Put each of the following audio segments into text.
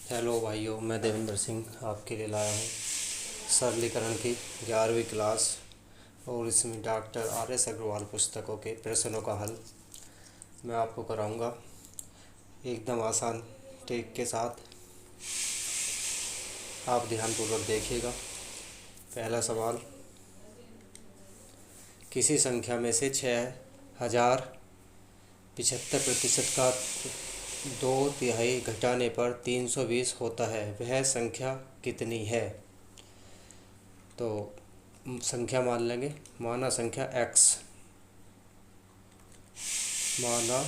Hello भाइयों, मैं देवेंद्र सिंह आपके लिए लाया हूँ सरलीकरण की 11वीं क्लास और इसमें डॉक्टर आर एस अग्रवाल पुस्तकों के प्रश्नों का हल मैं आपको कराऊंगा एकदम आसान ट्रिक के साथ। आप ध्यानपूर्वक देखिएगा। पहला सवाल, किसी संख्या में से 6075% का 2/3 घटाने पर 320 होता है, वह संख्या कितनी है? तो संख्या मान लेंगे, माना संख्या x, माना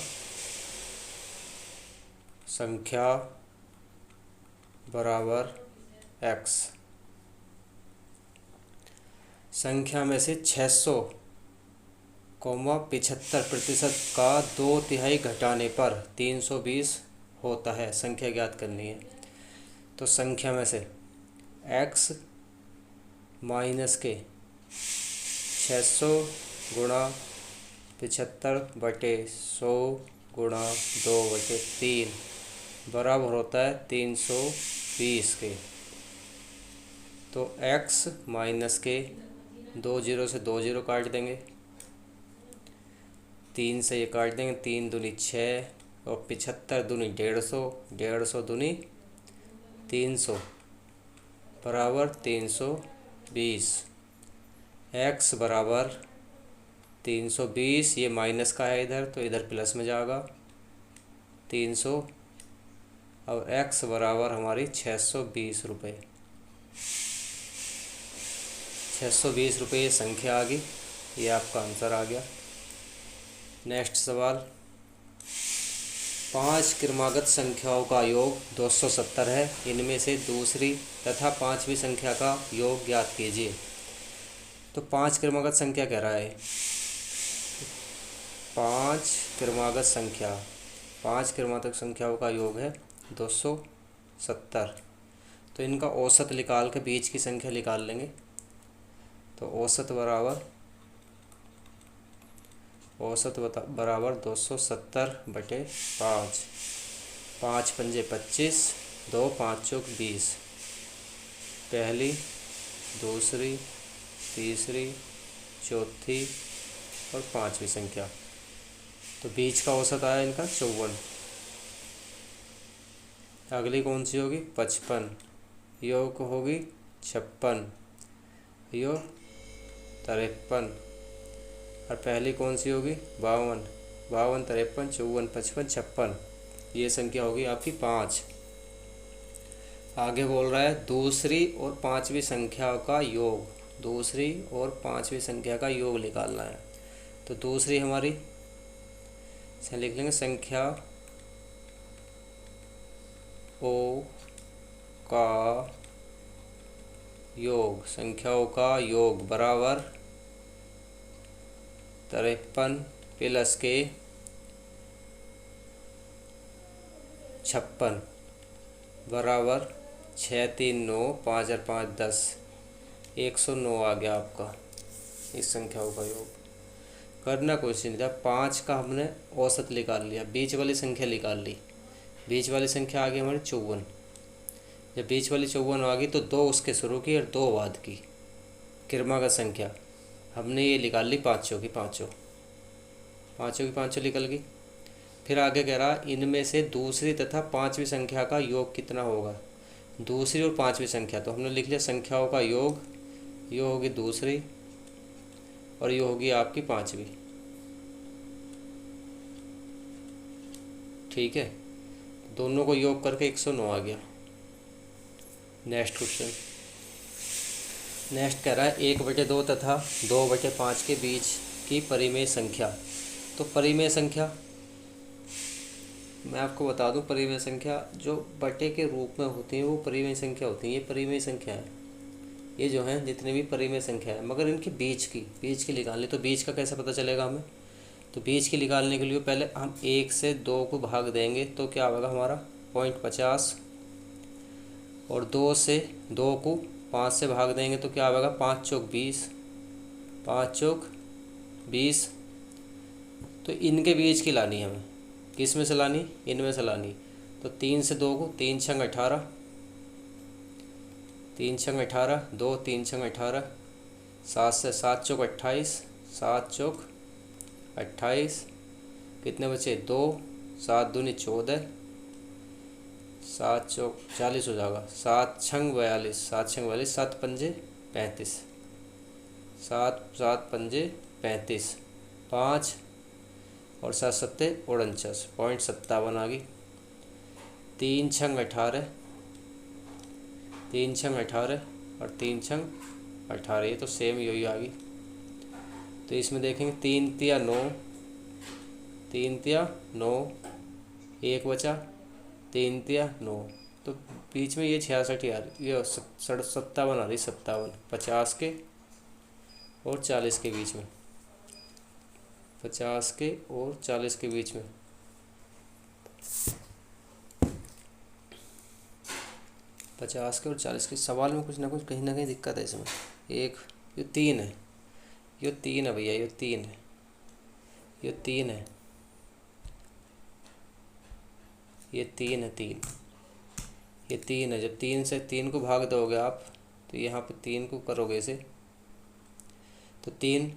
संख्या बराबर x। संख्या में से 600,75% का 2/3 घटाने पर 320 होता है, संख्या ज्ञात करनी है। तो संख्या में से x माइनस के 600 गुणा 75/100 गुणा 2/3 बराबर होता है 320 के। तो x माइनस के 2 जीरो से 2 जीरो काट देंगे, 3 से ये काट देंगे, 3 दूनी 6 और 75 दूनी 150, 150 दूनी 300 बराबर 320। x बराबर 320, ये माइनस का है इधर तो इधर प्लस में जाएगा 300। अब x बराबर हमारी 620 रुपये। 620 रुपये ये संख्या आ गई, ये आपका आंसर आ गया। नेक्स्ट सवाल, 5 क्रमागत संख्याओं का योग 270 है, इनमें से दूसरी तथा 5वीं संख्या का योग ज्ञात कीजिए। तो 5 क्रमागत संख्या कह रहा है, 5 क्रमागत संख्याओं का योग है 270। तो इनका औसत निकाल के बीच की संख्या निकाल लेंगे। तो औसत बराबर 270/5। 5 पंजे 25, 2 5 चौक 20। पहली, दूसरी, तीसरी, चौथी और 5वीं संख्या। तो बीच का औसत आया इनका 54। अगली कौन सी होगी? 55। योग होगी 56, योग 53। और पहली कौन सी होगी? 52। 52, 53, 54, 55, 56। ये संख्या होगी आपकी 5। आगे बोल रहा है दूसरी और 5वीं संख्या का योग। दूसरी और 5वीं संख्या का योग निकालना है। तो दूसरी हमारी से लिख लेंगे संख्या ओ का योग। संख्याओं का योग बराबर 53 प्लस के 56 बराबर 6 3 9 5 और 5 10, 109 आ गया आपका इस संख्याओं का योग। करना कुछ नहीं था, 5 का हमने औसत निकाल लिया, बीच वाली संख्या निकाल ली। बीच वाली संख्या आ गई हमारी 54। जब बीच वाली 54 आ गई तो 2 उसके शुरू की और 2 बाद की क्रमागत संख्या हमने ये निकाल ली, पाँचों की पाँचों निकल गई। फिर आगे कह रहा इनमें से दूसरी तथा 5वीं संख्या का योग कितना होगा। दूसरी और 5वीं संख्या तो हमने लिख लिया संख्याओं का योग। ये होगी दूसरी और ये होगी आपकी 5वीं। ठीक है, दोनों को योग करके 109 आ गया। Next question. नेक्स्ट कह रहा है 1/2 तथा 2/5 के बीच की परिमेय संख्या। तो परिमेय संख्या मैं आपको बता दूं, परिमेय संख्या जो बटे के रूप में होती है वो परिमेय संख्या होती है। ये परिमेय संख्या है, ये जो है जितनी भी परिमेय संख्या है, मगर इनकी बीच की निकालनी। तो बीच का कैसे पता चलेगा हमें? तो बीच की निकालने के लिए पहले हम 1 से 2 को भाग देंगे तो क्या होगा हमारा 0.50, और 2 से 2 को 5 से भाग देंगे तो क्या होगा 5 चौक 20, 5 चौक 20। तो इनके बीच की लानी हमें, किस में से लानी? इनमें से लानी। तो 3 से 2 को 3 छंग 18, 3 छंग 18, 2 3 छंग 18, 7 से 7 चौक 28, 7 चौक 28, कितने बचे 2, 7 दूनी 14, 7 चौक 40 हो जाएगा, 7 छंग 42, 7 छंग 42, 7 पंजे 35, 7 7 पंजे 35, 5 और 7 सत्ते 49.57 आ गई। 3 छंग 18, 3 छंग 18 और 3 छंग 18, ये तो सेम यही आ गई। तो इसमें देखेंगे 3 तिया 9, 3 तिया 9, 1 बचा, 3 तिया 9, तो बीच में ये 66 आ रही, ये 57 आ रही, 57, 50 के और 40 के बीच में, 50 के और 40 के बीच में। पचास के और 40 के सवाल में कुछ ना कुछ कहीं ना कहीं दिक्कत है इसमें। एक ये 3 है, ये 3 है भैया, ये 3 है, ये 3 है, ये 3 है, 3, ये 3 है। जब 3 से 3 को भाग दोगे आप तो यहाँ पे 3 को करोगे इसे तो 3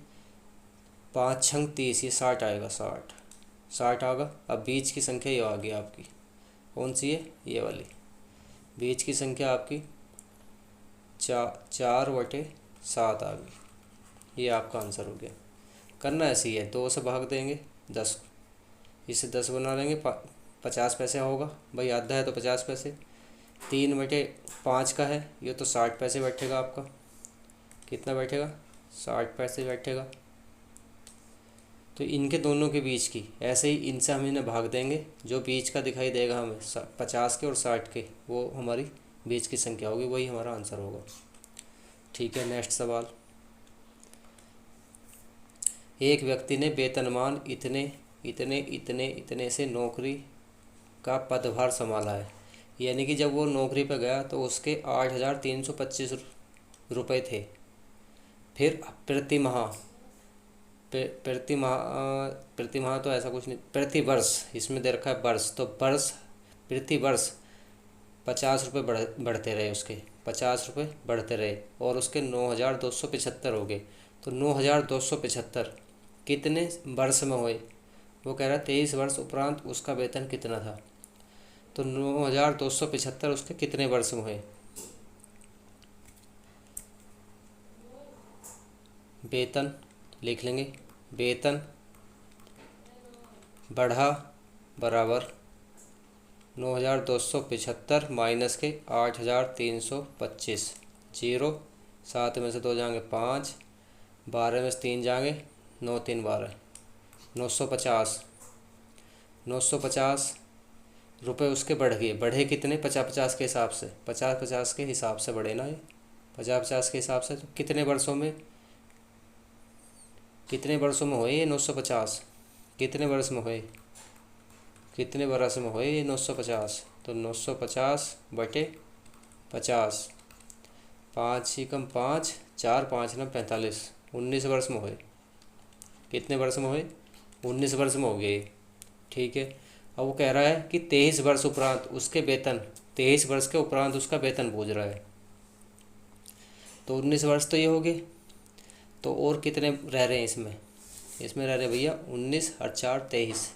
5 छंग 30, ये 60 आएगा, 60 आएगा। अब बीच की संख्या ये आ गई आपकी, कौन सी है, ये वाली। बीच की संख्या आपकी 4/7 आ गई, ये आपका आंसर हो गया। करना ऐसे ही है, 2 से भाग देंगे 10, इसे 10 बना लेंगे, 50 पैसे होगा भाई, आधा है तो 50 पैसे। 3/5 का है ये तो 60 पैसे बैठेगा आपका, कितना बैठेगा, 60 पैसे बैठेगा। तो इनके दोनों के बीच की ऐसे ही इनसे हम इन्हें भाग देंगे, जो बीच का दिखाई देगा हमें 50 के और 60 के, वो हमारी बीच की संख्या होगी, वही हमारा आंसर होगा। ठीक है, नेक्स्ट सवाल। एक व्यक्ति ने वेतनमान इतने इतने इतने इतने से नौकरी का पदभार संभाला है, यानी कि जब वो नौकरी पर गया तो उसके 8,325 रुपये थे। फिर प्रति माह तो ऐसा कुछ नहीं, प्रति वर्ष इसमें दे रखा है वर्ष, तो वर्ष प्रति वर्ष 50 रुपये बढ़ते रहे, उसके 50 रुपये बढ़ते रहे और उसके 9,275 हो गए। तो 9,275 कितने वर्ष में हुए, वो कह रहा है 23 वर्ष उपरांत उसका वेतन कितना था। तो 9,275 उसके कितने वर्ष में हुए। वेतन लिख लेंगे, वेतन बढ़ा बराबर 9,275 माइनस के 8,325, 0, 7 में से 2 जाएंगे 5, 12 में से 3 जाएंगे 9 3 12, 950 रुपये उसके बढ़े कितने, 50 के हिसाब से, 50 के हिसाब से बढ़े ना, ये 50 के हिसाब से। तो कितने वर्षों में हुए ये 950, कितने वर्ष में हुए ये 950। तो 950 बटे 50, 5 ही कम 5, 4 5 9 45, 19 वर्ष में हुए। कितने वर्ष में हुए, 19 वर्ष में हो गए। ठीक है, अब वो कह रहा है कि 23 वर्ष उपरांत उसके वेतन, 23 वर्ष के उपरांत उसका वेतन पूछ रहा है। तो 19 वर्ष तो ये हो गए, तो और कितने रह रहे हैं इसमें रह रहे भैया 19 और 4 23,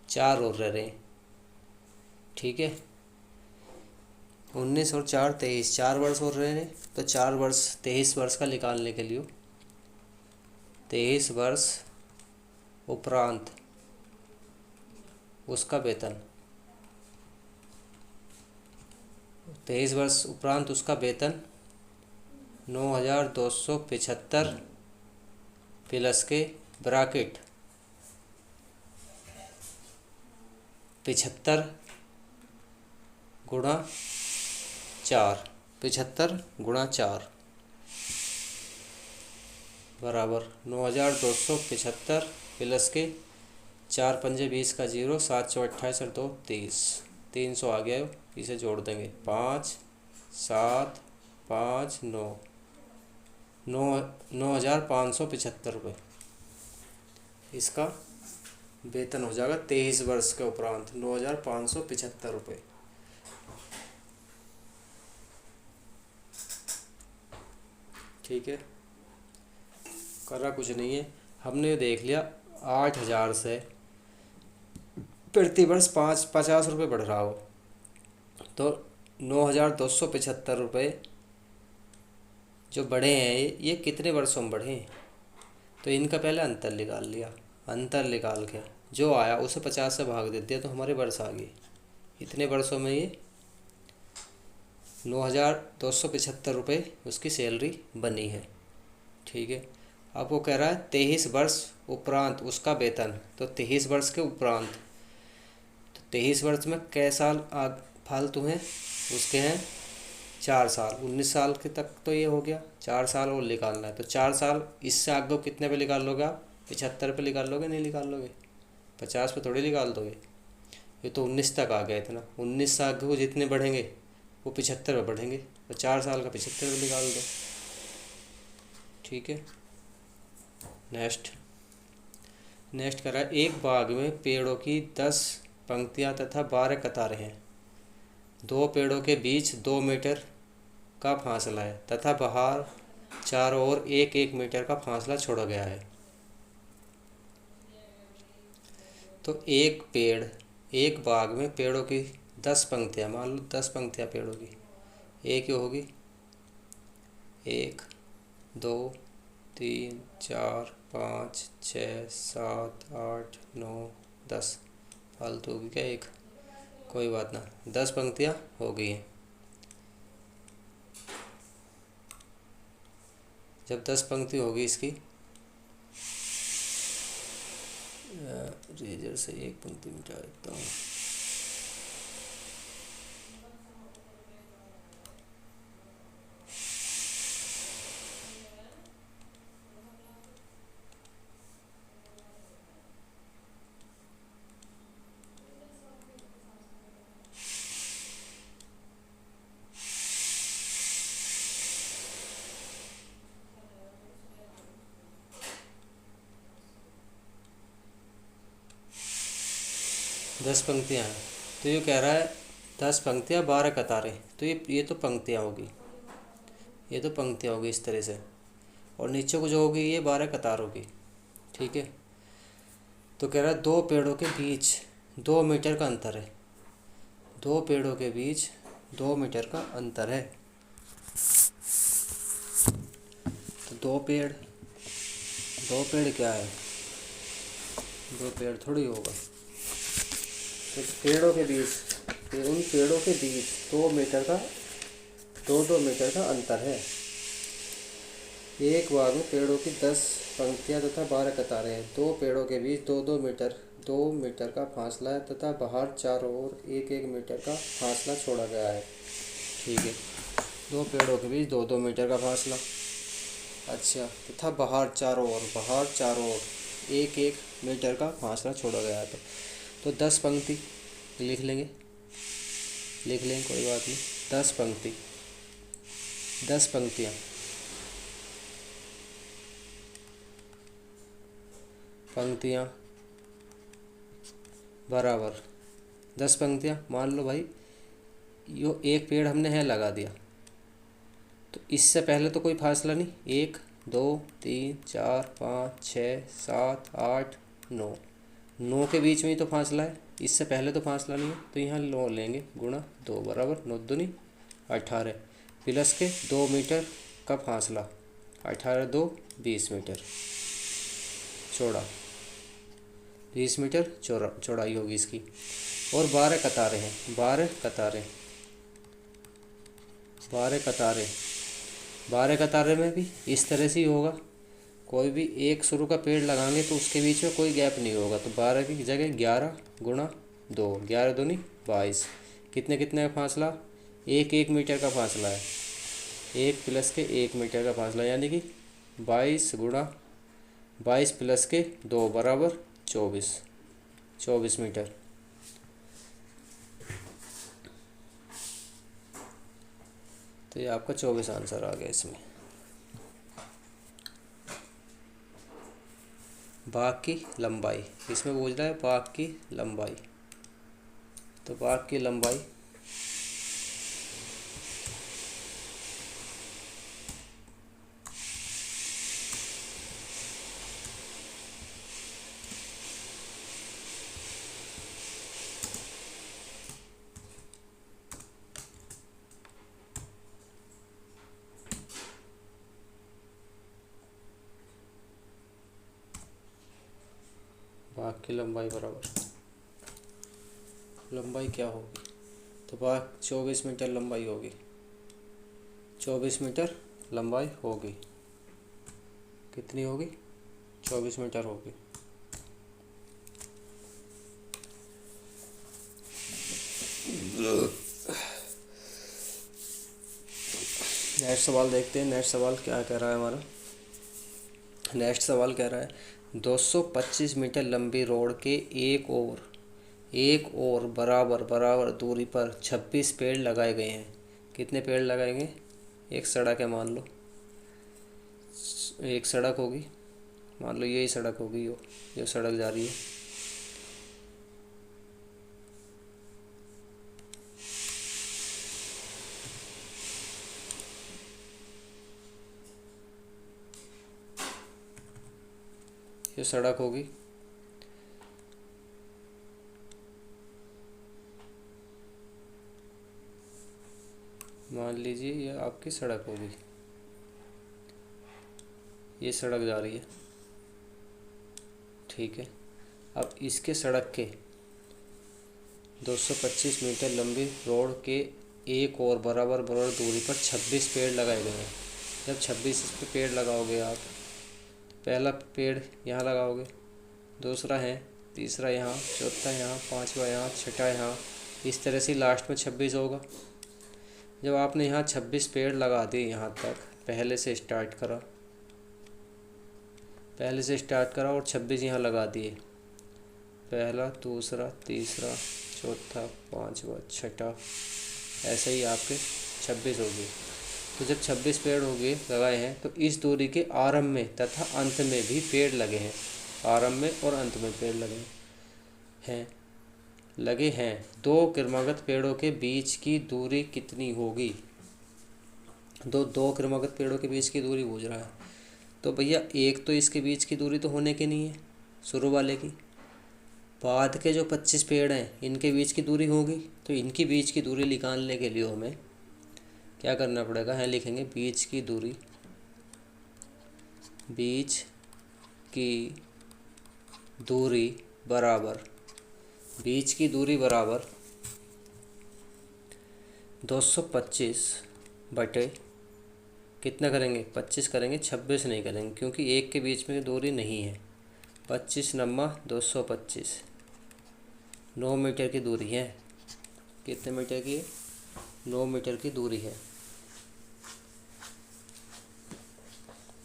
4 और रह रहे हैं। ठीक है, 19 और 4 23, 4 वर्ष और रह रहे हैं। तो 4 वर्ष 23 वर्ष का निकालने के लिए 23 वर्ष उपरांत उसका वेतन, 23 वर्ष उपरांत उसका वेतन 9,275 प्लस के ब्रैकेट 75 गुणा 4, 75 गुणा 4 बराबर 9,275 प्लस के 4 पंजे 20 का 0, 7 चौ 28 और 2 30, 300 आ गया। इसे जोड़ देंगे 5 7 5 9, 9,575 रुपये इसका वेतन हो जाएगा 23 वर्ष के उपरांत 9,575 रुपये। ठीक है, करा कुछ नहीं है, हमने देख लिया 8,000 से प्रति वर्ष 50 रुपये बढ़ रहा हो, तो 9,275 रुपये जो बढ़े हैं ये कितने वर्षों में बढ़े हैं, तो इनका पहले अंतर निकाल लिया। अंतर निकाल के जो आया उसे 50 से भाग दे दिया तो हमारे वर्ष आ गए। इतने वर्षों में ये 9,275 रुपये उसकी सैलरी बनी है। ठीक है, अब वो कह रहा है 23 वर्ष उपरांत उसका वेतन, तो 23 वर्ष के उपरांत, तो 23 वर्ष में कै साल फालतू हैं, उसके हैं 4 साल, 19 साल के तक तो ये हो गया, 4 साल और निकालना है, तो 4 साल इससे आगे कितने पे निकाल लोगे आप, 75 पे निकाल लोगे, नहीं निकाल लोगे, 50 पे थोड़ी निकाल दोगे, ये तो 19 तक आ गया इतना, 19 से आगे को जितने बढ़ेंगे वो 75 पे बढ़ेंगे, तो 4 साल का 75 पे निकाल दो। ठीक है, नेक्स्ट करा, एक बाग में पेड़ों की 10 पंक्तियां तथा 12 कतारें हैं, 2 पेड़ों के बीच 2 मीटर का फासला है तथा बाहर चारों ओर 1-1 मीटर का फासला छोड़ा गया है। तो एक बाग में पेड़ों की 10 पंक्तियां, मान लो 10 पंक्तियां पेड़ों की, एक होगी 1 2 3 4 5 6 7 8 9 10, फालतू होगी क्या एक, कोई बात ना, 10 पंक्तियां हो गई हैं। जब 10 पंक्ति होगी इसकी, रेजर से एक पंक्ति मिटा देता हूँ, दस पंक्तियाँ हैं, तो ये कह रहा है 10 पंक्तियाँ 12 कतारें, तो ये तो पंक्तियाँ होगी, ये तो पंक्तियाँ होगी इस तरह से, और नीचे को जो होगी ये 12 कतार होगी। ठीक है, तो कह रहा है 2 पेड़ों के बीच 2 मीटर का अंतर है, 2 पेड़ों के बीच 2 मीटर का अंतर है, तो 2 पेड़ क्या है, 2 पेड़ थोड़ी होगा, तो पेड़ों के बीच, उन पेड़ों के बीच 2 मीटर का 2-2 मीटर का अंतर है। एक बाग में पेड़ों की 10 पंक्तियां तथा 12 कतारें हैं, 2 पेड़ों के बीच 2 मीटर का फासला है तथा बाहर चारों ओर 1-1 मीटर का फासला छोड़ा गया है। ठीक है, 2 पेड़ों के बीच 2-2 मीटर का फासला, अच्छा, तथा बाहर चारों ओर 1-1 मीटर का फासला छोड़ा गया है, तो 10 पंक्ति लिख लेंगे, कोई बात नहीं, 10 पंक्तियाँ बराबर 10 पंक्तियाँ, मान लो भाई यो एक पेड़ हमने है लगा दिया, तो इससे पहले तो कोई फासला नहीं, 1 2 3 4 5 6 7 8 9 के बीच में ही तो फासला है, इससे पहले तो फासला नहीं है, तो यहाँ 9 लेंगे गुणा 2 बराबर 9 दूनी 18 प्लस के 2 मीटर का फासला, 18 2 20 मीटर चौड़ा, 20 मीटर चौड़ाई होगी इसकी, और 12 कतारें हैं, 12 कतारें में भी इस तरह से ही होगा, कोई भी एक शुरू का पेड़ लगाएंगे तो उसके बीच में कोई गैप नहीं होगा, तो 12 की जगह 11 गुणा 2, 11 दूनी 22, कितने का फासला, 1-1 मीटर का फासला है, 1 प्लस के 1 मीटर का फासला, यानी कि 22 गुणा 22 प्लस के 2 बराबर 24 मीटर। तो ये आपका 24 आंसर आ गया इसमें। बाघ की लंबाई, इसमें पूछ रहा है बाघ की लंबाई। तो बाघ की लंबाई बाघ की लंबाई बराबर, लंबाई क्या होगी, तो बाघ 24 मीटर लंबाई होगी, 24 मीटर लंबाई होगी। कितनी होगी, 24 मीटर होगी। नेक्स्ट सवाल देखते हैं, नेक्स्ट सवाल क्या कह रहा है हमारा। नेक्स्ट सवाल कह रहा है 225 मीटर लंबी रोड के एक और बराबर बराबर दूरी पर 26 पेड़ लगाए गए हैं। कितने पेड़ लगाएंगे, एक सड़क है मान लो, एक सड़क होगी, मान लो यही सड़क होगी, यो सड़क जा रही है। ये सड़क होगी, मान लीजिए ये आपकी सड़क होगी, ये सड़क जा रही है, ठीक है। अब इसके सड़क के 225 मीटर लंबी रोड के एक और बराबर बराबर दूरी पर 26 पेड़ लगाए गए हैं। जब 26 पे पेड़ लगाओगे आप, पहला पेड़ यहाँ लगाओगे, दूसरा है, तीसरा यहाँ, चौथा यहाँ, पांचवा यहाँ, छठा यहाँ, इस तरह से लास्ट में 26 होगा। जब आपने यहाँ 26 पेड़ लगा दिए, यहाँ तक पहले से स्टार्ट करा और 26 यहाँ लगा दिए, पहला, दूसरा, तीसरा, चौथा, पांचवा, छठा, ऐसे ही आपके 26 हो गए। तो जब 26 पेड़ हो गए लगाए हैं, तो इस दूरी के आरंभ में तथा अंत में भी पेड़ लगे हैं, आरंभ में और अंत में पेड़ लगे हैं। दो क्रमागत पेड़ों के बीच की दूरी कितनी होगी। दो क्रमागत पेड़ों के बीच की दूरी पूछ रहा है। तो भैया एक तो इसके बीच की दूरी तो होने की नहीं है, शुरू वाले की, बाद के जो 25 पेड़ हैं इनके बीच की दूरी होगी। तो इनकी बीच की दूरी निकालने के लिए हमें क्या करना पड़ेगा, है लिखेंगे बीच की दूरी बराबर 225 बटे कितना करेंगे, 25 करेंगे, 26 नहीं करेंगे क्योंकि एक के बीच में दूरी नहीं है। 25 नम्मा 225, 9 मीटर की दूरी है। कितने मीटर की है, 9 मीटर की दूरी है।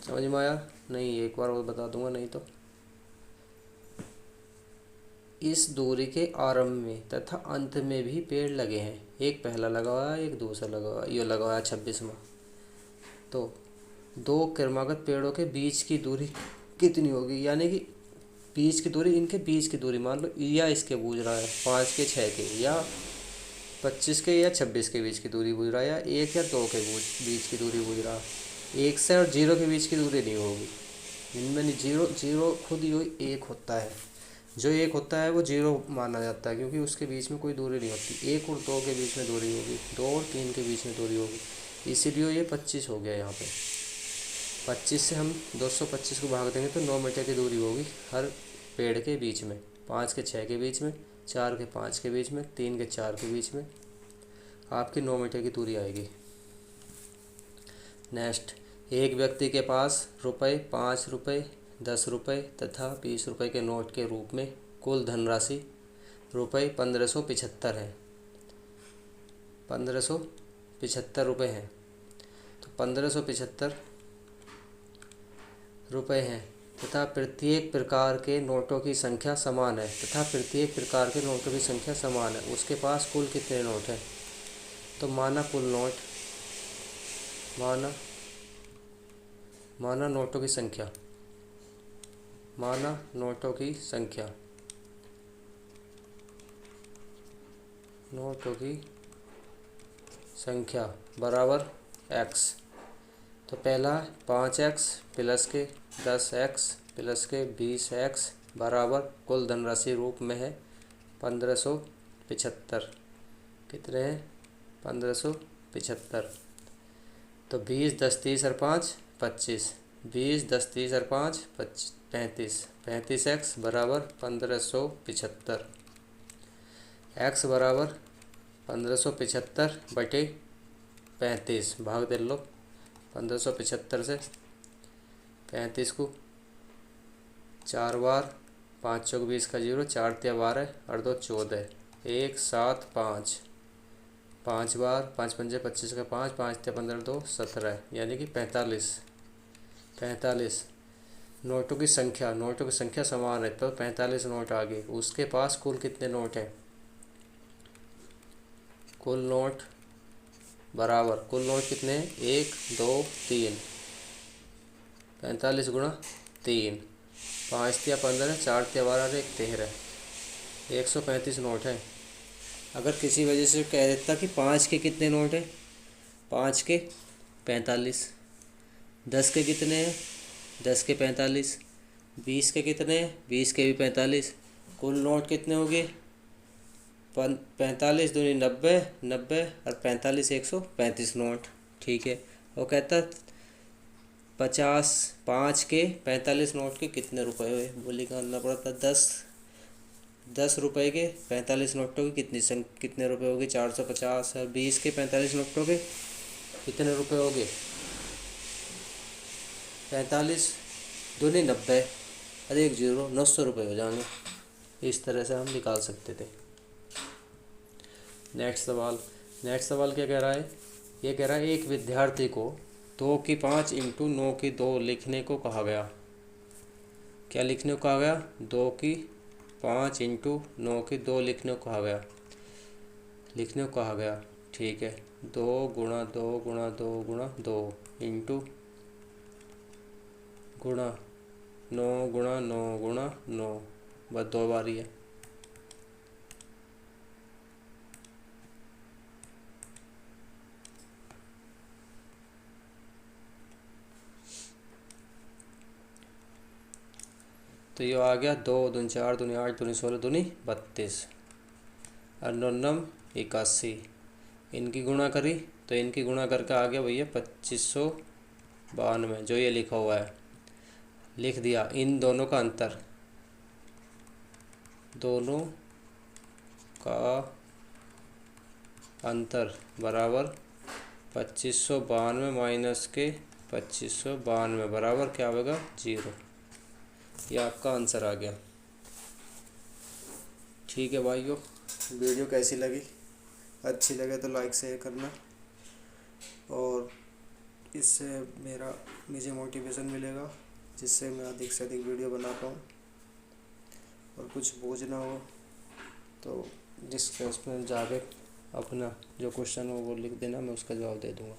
समझ में आया नहीं, एक बार और बता दूंगा नहीं तो। इस दूरी के आरंभ में तथा अंत में भी पेड़ लगे हैं, एक पहला लगा हुआ है, एक दूसरा लगा हुआ है, ये लगा हुआ है 26वां। तो दो क्रमागत पेड़ों के बीच की दूरी कितनी होगी, यानी कि बीच की दूरी, इनके बीच की दूरी मान लो, या इसके पूछ रहा है 5 के 6 के या 25 के या 26 के बीच की दूरी पूछ रहा है, या 1 या 2 के बीच की दूरी पूछ रहा है। 1 से और 0 के बीच की दूरी नहीं होगी, इनमें नहीं, जीरो खुद ही एक होता है, जो एक होता है वो 0 माना जाता है क्योंकि उसके बीच में कोई दूरी नहीं होती। 1 और 2 के बीच में दूरी होगी, 2 और 3 के बीच में दूरी होगी, इसीलिए ये 25 हो गया। यहाँ पे 25 से हम 225 को भाग देंगे तो 9 मीटर की दूरी होगी हर पेड़ के बीच में, 5 के 6 के बीच में, 4 के 5 के बीच में, 3 के 4 के बीच में आपकी 9 मीटर की दूरी आएगी। नेक्स्ट, एक व्यक्ति के पास रुपये 5 रुपये 10 रुपये तथा 20 रुपये के नोट के रूप में कुल धनराशि रुपये 1575 है, 1575 रुपये हैं। तो 1575 रुपये हैं तथा प्रत्येक प्रकार के नोटों की संख्या समान है, उसके पास कुल कितने नोट हैं। तो माना कुल नोट, माना नोटों की संख्या माना नोटों की संख्या, नोटों की संख्या बराबर x। तो पहला 5x प्लस के 10x प्लस के 20x बराबर कुल धनराशि रूप में है 1575। कितने हैं? 1575। तो 20 10 30 और 5 25, 20 10 30 और 5 35, 35x बराबर 1575। x बराबर 1575 बटे 35 भाग दे लो। 1575 से 35 को 4 बार, 5 चौक 20 का 0, 4 तिया 12 और 2 14, 1 7 5, 5 बार, 5 पंजे 25 का 5, 5 तिया 15 2 17, यानी कि 45। 45 नोटों की संख्या, नोटों की संख्या समान है तो 45 नोट आ गए। उसके पास कुल कितने नोट हैं? कुल नोट बराबर, कुल नोट कितने हैं? 1 2 3, 45 गुणा 3, 5 तिया 15, 4 तिया 12 और 1 13, 135 नोट हैं। अगर किसी वजह से कह देता कि 5 के कितने नोट हैं? 5 के 45, 10 के कितने हैं? 10 के 45, 20 के कितने हैं? 20 के भी 45। कुल नोट कितने हो गए? 45 दूनी 90, 90 और 45 135 नोट। ठीक है। वो कहता 5 के 45 नोट के कितने रुपए हुए? बोली करना पड़ता 10 रुपए के 45 नोटों के कितने रुपए हो गए? 450। और 20 के 45 नोटों के कितने रुपए हो गए? 45 दूनी 90 और 1 0, 900 रुपये हो जाएंगे। इस तरह से हम निकाल सकते थे। नेक्स्ट सवाल क्या कह रहा है? ये कह रहा है एक विद्यार्थी को 2 की 5 इंटू 9 की 2 लिखने को कहा गया। क्या लिखने को कहा गया? 2 की 5 इंटू 9 की 2 लिखने को कहा गया। ठीक है। 2 गुणा 2 गुणा 2 गुणा 2 इंटू गुणा 9 गुणा 9 गुणा 9, बस 2 बार ही है। तो ये आ गया 2 दूनी 4 दूनी 8 दूनी 16 दूनी 32 और 9 81। इनकी गुणा करी तो इनकी गुणा करके आ गया भैया 2592, जो ये लिखा हुआ है। लिख दिया इन दोनों का अंतर, दोनों का अंतर बराबर 2592 माइनस के 2592 बराबर क्या होगा? 0। ये आपका आंसर आ गया। ठीक है भाइयों, वीडियो कैसी लगी? अच्छी लगे तो लाइक शेयर करना, और इससे मुझे मोटिवेशन मिलेगा, जिससे मैं अधिक से अधिक वीडियो बना पाऊँ। और कुछ पूछना हो तो डिस्कस में जाके अपना जो क्वेश्चन हो वो लिख देना, मैं उसका जवाब दे दूँगा।